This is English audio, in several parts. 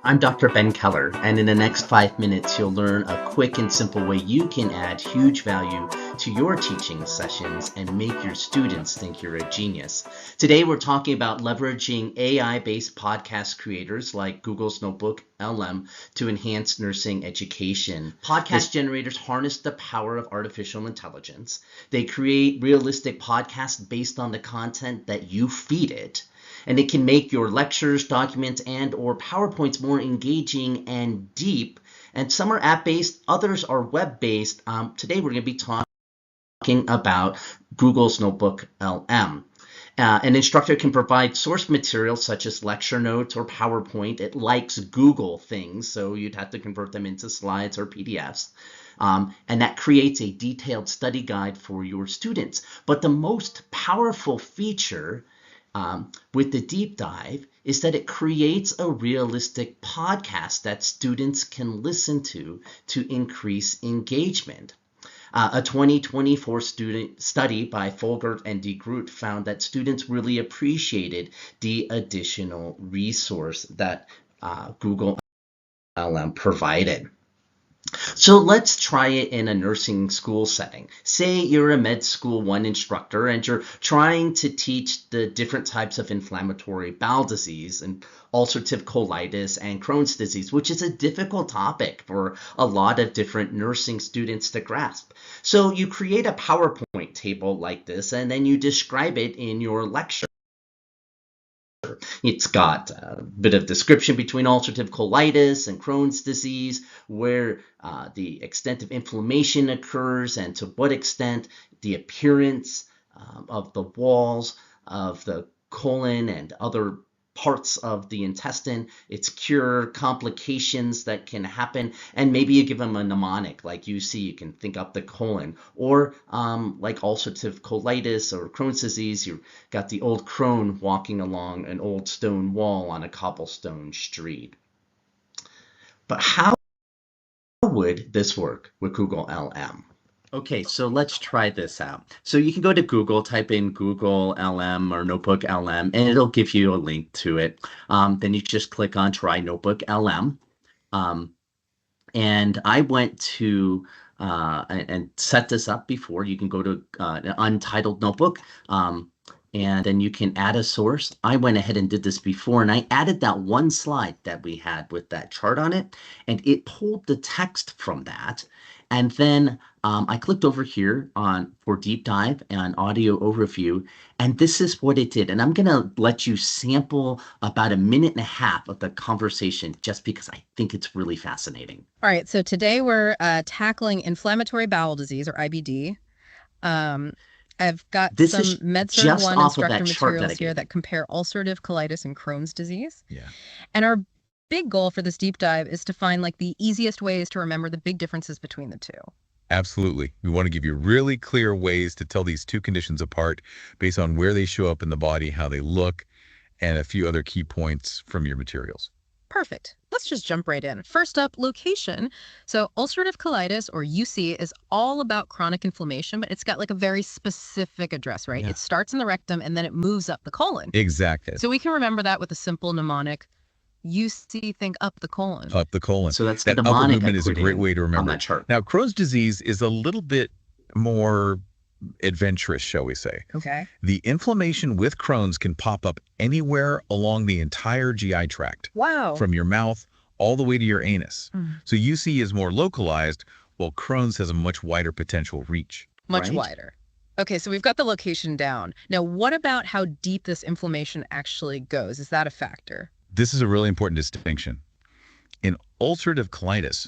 I'm Dr. Ben Keller, and in the next 5 minutes, you'll learn a quick and simple way you can add huge value to your teaching sessions and make your students think you're a genius. Today, we're talking about leveraging AI-based podcast creators like Google's NotebookLM to enhance nursing education. Podcast generators harness the power of artificial intelligence. They create realistic podcasts based on the content that you feed it. And it can make your lectures, documents, and or PowerPoints more engaging and deep. And some are app-based, others are web-based. Today we're going to be talking about Google's NotebookLM. An instructor can provide source material such as lecture notes or PowerPoint. It likes Google things, so you'd have to convert them into slides or PDFs. And that creates a detailed study guide for your students. But the most powerful feature with the deep dive is that it creates a realistic podcast that students can listen to increase engagement. A 2024 student study by Folgert and de Groot found that students really appreciated the additional resource that Google LM provided. So let's try it in a nursing school setting. Say you're a med school 1 instructor and you're trying to teach the different types of inflammatory bowel disease and ulcerative colitis and Crohn's disease, which is a difficult topic for a lot of different nursing students to grasp. So you create a PowerPoint table like this and then you describe it in your lecture. It's got a bit of description between ulcerative colitis and Crohn's disease, where the extent of inflammation occurs and to what extent the appearance of the walls of the colon and other parts of the intestine, its cure, complications that can happen, and maybe you give them a mnemonic like UC, you can think up the colon, or like ulcerative colitis or Crohn's disease, you've got the old crone walking along an old stone wall on a cobblestone street. But how would this work with Google LM? Okay, so let's try this out. So you can go to Google, type in Google LM or Notebook LM, and it'll give you a link to it. Then you just click on Try Notebook LM. And I went to and set this up before. You can go to an untitled notebook, and then you can add a source. I went ahead and did this before, and I added that one slide that we had with that chart on it, and it pulled the text from that. And then I clicked over here for deep dive and audio overview, and this is what it did. And I'm going to let you sample about 1.5 minutes of the conversation just because I think it's really fascinating. All right, so today we're tackling inflammatory bowel disease, or IBD. I've got some MedCert 1 instructor materials here that compare ulcerative colitis and Crohn's disease. Yeah. And our big goal for this deep dive is to find like the easiest ways to remember the big differences between the two. Absolutely. We want to give you really clear ways to tell these two conditions apart based on where they show up in the body, how they look, and a few other key points from your materials. Perfect. Let's just jump right in. First up, location. So ulcerative colitis, or UC, is all about chronic inflammation, but it's got like a very specific address, right? Yeah. It starts in the rectum and then it moves up the colon. Exactly. So we can remember that with a simple mnemonic. UC, think up the colon. Up the colon. So that's that the upper mnemonic movement is a great way to remember. On that chart. Now, Crohn's disease is a little bit more adventurous, shall we say. Okay. The inflammation with Crohn's can pop up anywhere along the entire GI tract. Wow. From your mouth all the way to your anus. So UC is more localized, while Crohn's has a much wider potential reach. Much wider. Okay, so we've got the location down. Now, what about how deep this inflammation actually goes? Is that a factor? This is a really important distinction. In ulcerative colitis,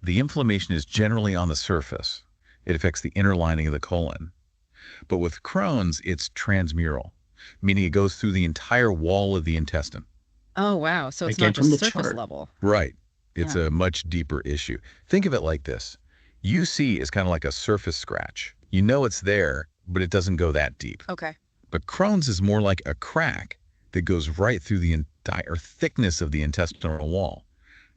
the inflammation is generally on the surface. It affects the inner lining of the colon. But with Crohn's, it's transmural, meaning it goes through the entire wall of the intestine. Oh, wow. So it's Again, not just surface level. Right. It's a much deeper issue. Think of it like this. UC is kind of like a surface scratch. You know it's there, but it doesn't go that deep. Okay. But Crohn's is more like a crack that goes right through the entire thickness of the intestinal wall.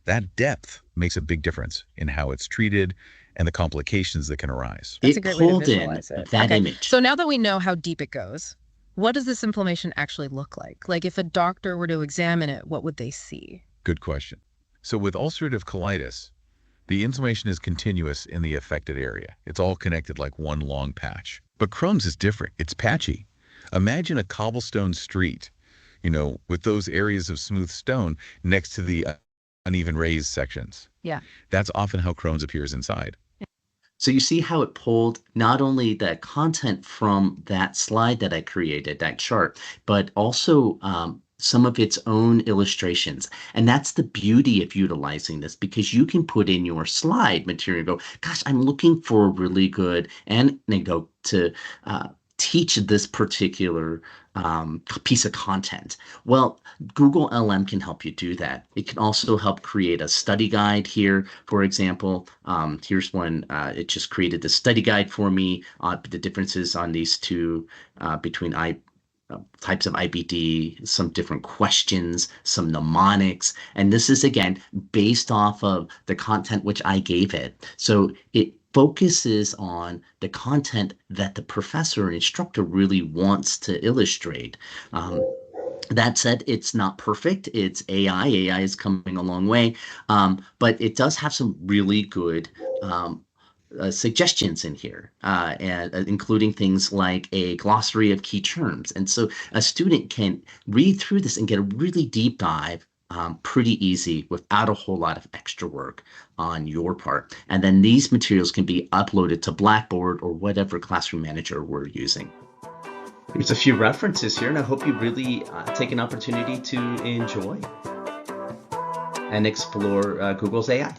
That depth makes a big difference in how it's treated and the complications that can arise. That's a great way to visualize it. That image. So now that we know how deep it goes, what does this inflammation actually look like? Like if a doctor were to examine it, what would they see? Good question. So with ulcerative colitis, the inflammation is continuous in the affected area. It's all connected like one long patch. But Crohn's is different. It's patchy. Imagine a cobblestone street, with those areas of smooth stone next to the uneven raised sections. Yeah. That's often how Crohn's appears inside. So you see how it pulled not only the content from that slide that I created, that chart, but also some of its own illustrations. And that's the beauty of utilizing this, because you can put in your slide material and go, gosh, I'm looking for a really good, and then go to teach this particular piece of content. Well, Google LM can help you do that. It can also help create a study guide here. For example, here's one. It just created the study guide for me, the differences on these two between types of IBD, some different questions, some mnemonics. And this is, again, based off of the content which I gave it. So it focuses on the content that the professor and instructor really wants to illustrate. That said, it's not perfect. It's AI. AI is coming a long way, but it does have some really good suggestions in here, and including things like a glossary of key terms. And so a student can read through this and get a really deep dive pretty easy without a whole lot of extra work on your part. And then these materials can be uploaded to Blackboard or whatever classroom manager we're using. There's a few references here, and I hope you really take an opportunity to enjoy and explore Google's AI.